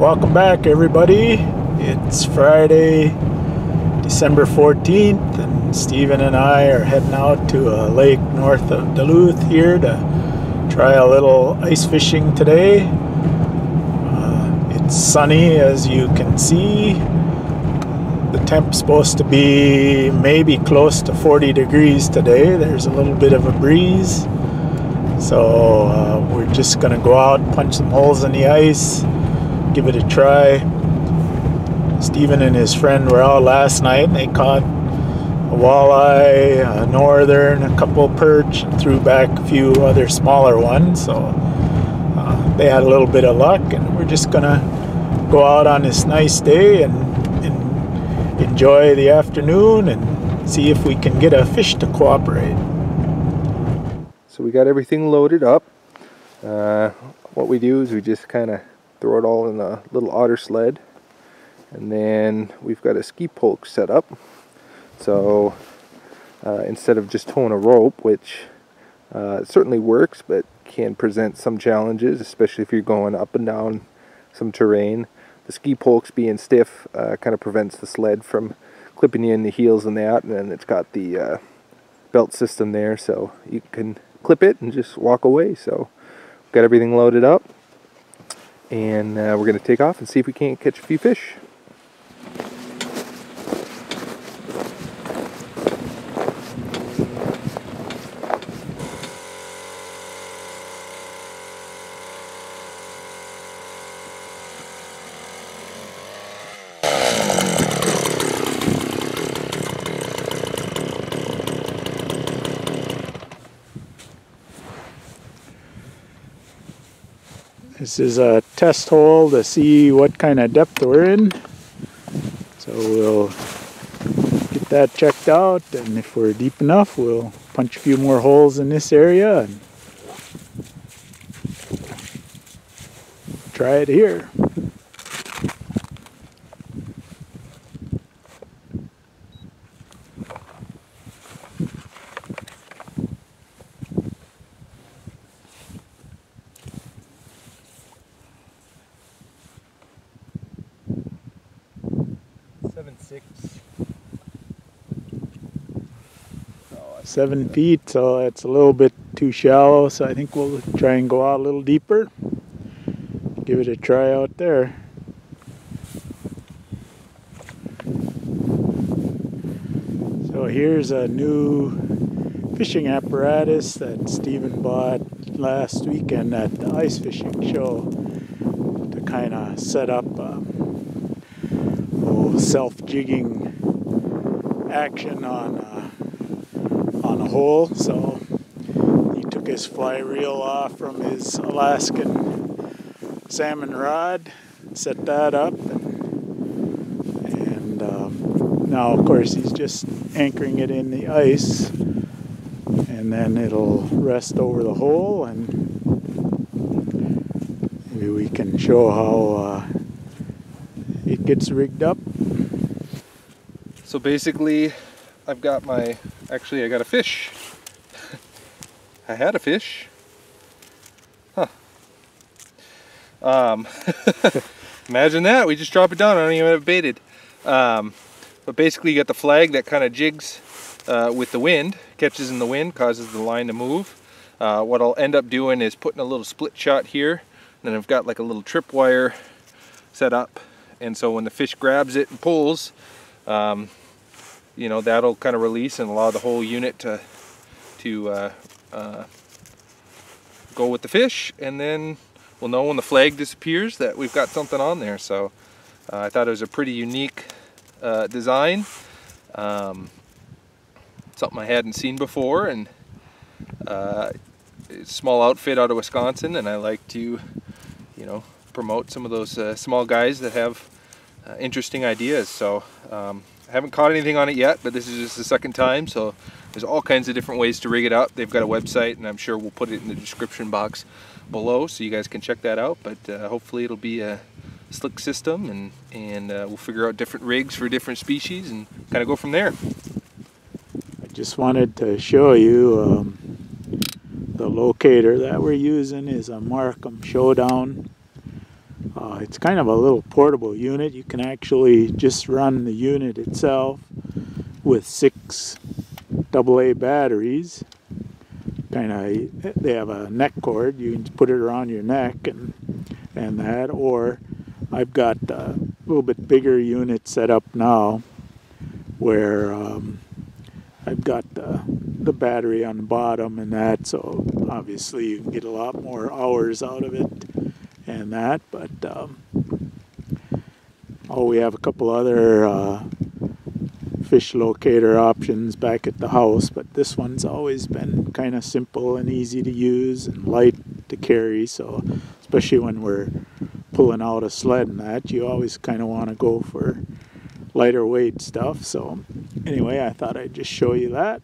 Welcome back, everybody. It's Friday, December 14th, and Stephen and I are heading out to a lake north of Duluth here to try a little ice fishing today. It's sunny, as you can see. The temp's supposed to be maybe close to 40 degrees today. There's a little bit of a breeze. So we're just going to go out, punch some holes in the ice, give it a try. Stephen and his friend were out last night and they caught a walleye, a northern, a couple perch, and threw back a few other smaller ones. So they had a little bit of luck, and we're just going to go out on this nice day and enjoy the afternoon and see if we can get a fish to cooperate. So we got everything loaded up. What we do is we just kind of throw it all in a little otter sled, and then we've got a ski poke set up. So instead of just towing a rope, which certainly works but can present some challenges, especially if you're going up and down some terrain, the ski pokes being stiff kind of prevents the sled from clipping you in the heels and that, and then it's got the belt system there so you can clip it and just walk away. So we've got everything loaded up, and we're going to take off and see if we can't catch a few fish. This is a test hole to see what kind of depth we're in. So we'll get that checked out, and if we're deep enough, we'll punch a few more holes in this area and try it here. Oh, 7 feet, so it's a little bit too shallow, so I think we'll try and go out a little deeper. Give it a try out there. So here's a new fishing apparatus that Stephen bought last weekend at the ice fishing show to kind of set up self-jigging action on a hole. So he took his fly reel off from his Alaskan salmon rod, set that up, and now of course he's just anchoring it in the ice, and then it'll rest over the hole, and maybe we can show how it gets rigged up. So basically I've got I got a fish. I had a fish. Huh. Imagine that, we just drop it down, I don't even have it baited. But basically you got the flag that kind of jigs with the wind, catches in the wind, causes the line to move. What I'll end up doing is putting a little split shot here, and then I've got like a little tripwire set up, and so when the fish grabs it and pulls, you know, that'll kind of release and allow the whole unit to go with the fish, and then we'll know when the flag disappears that we've got something on there. So I thought it was a pretty unique design, something I hadn't seen before, and it's a small outfit out of Wisconsin, and I like to, you know, promote some of those small guys that have interesting ideas. So I haven't caught anything on it yet, but this is just the second time, so there's all kinds of different ways to rig it up. They've got a website, and I'm sure we'll put it in the description box below so you guys can check that out. But hopefully it'll be a slick system, and we'll figure out different rigs for different species and kind of go from there. I just wanted to show you the locator that we're using is a Markham Showdown It's kind of a little portable unit. You can actually just run the unit itself with 6 AA batteries. They have a neck cord. You can put it around your neck and that. Or I've got a little bit bigger unit set up now where I've got the battery on the bottom and that. So obviously you can get a lot more hours out of it and that. But we have a couple other fish locator options back at the house, but this one's always been kind of simple and easy to use and light to carry. So especially when we're pulling out a sled and that, you always kind of want to go for lighter weight stuff. So anyway, I thought I'd just show you that.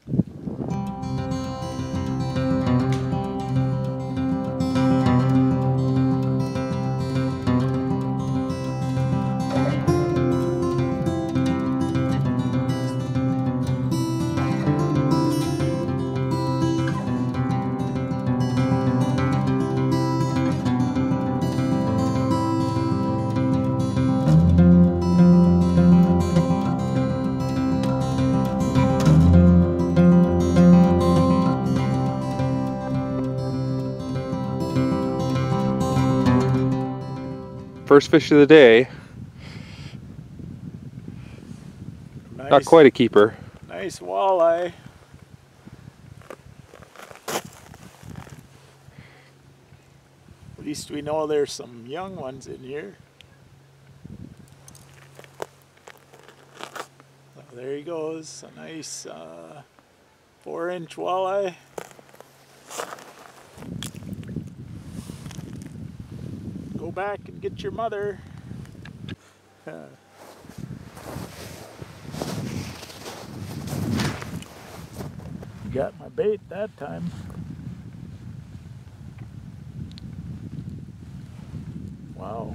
First fish of the day. Nice, not quite a keeper. Nice walleye. At least we know there's some young ones in here. So there he goes, a nice 4-inch walleye. Go back and get your mother. Got my bait that time. Wow.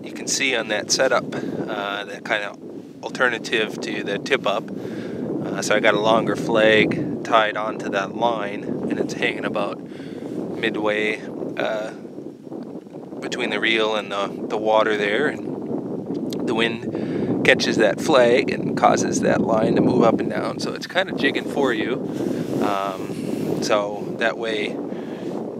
You can see on that setup that kind of alternative to the tip up. So I got a longer flag tied onto that line, and it's hanging about midway between the reel and the water there, and the wind catches that flag and causes that line to move up and down, so it's kind of jigging for you. So that way,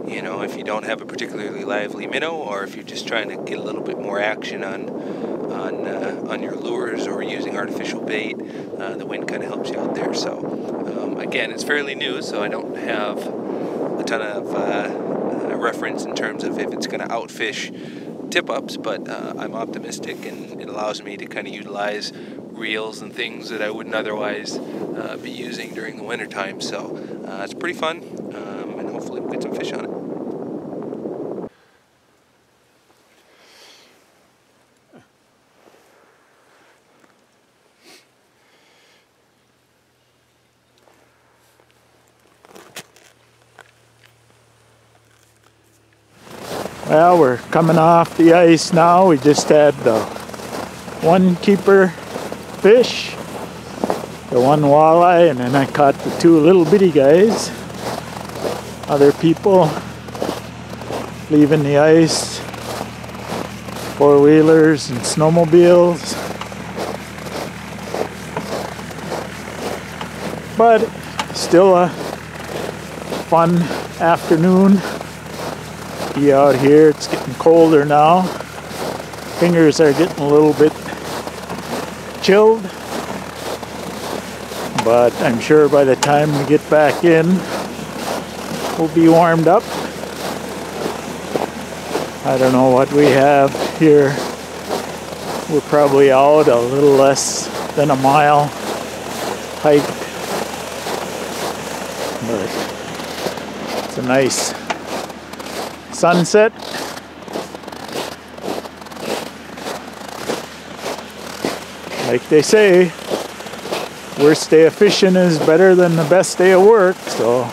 you know, if you don't have a particularly lively minnow, or if you're just trying to get a little bit more action on your lures or using artificial bait, the wind kind of helps you out there. So again, it's fairly new, so I don't have a ton of reference in terms of if it's going to outfish tip-ups, but I'm optimistic, and it allows me to kind of utilize reels and things that I wouldn't otherwise be using during the wintertime. So it's pretty fun, and hopefully we'll get some fish on it. Well, we're coming off the ice now. We just had the one keeper fish, the one walleye, and then I caught the 2 little bitty guys. Other people leaving the ice, 4-wheelers and snowmobiles. But still a fun afternoon. Be out here. It's getting colder now. Fingers are getting a little bit chilled, but I'm sure by the time we get back in, we'll be warmed up. I don't know what we have here. We're probably out a little less than a mile hike, but it's a nice sunset. Like they say, worst day of fishing is better than the best day of work, so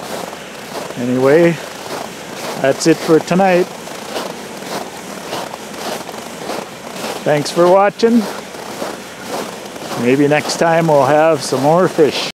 Anyway, that's it for tonight. Thanks for watching. Maybe next time we'll have some more fish.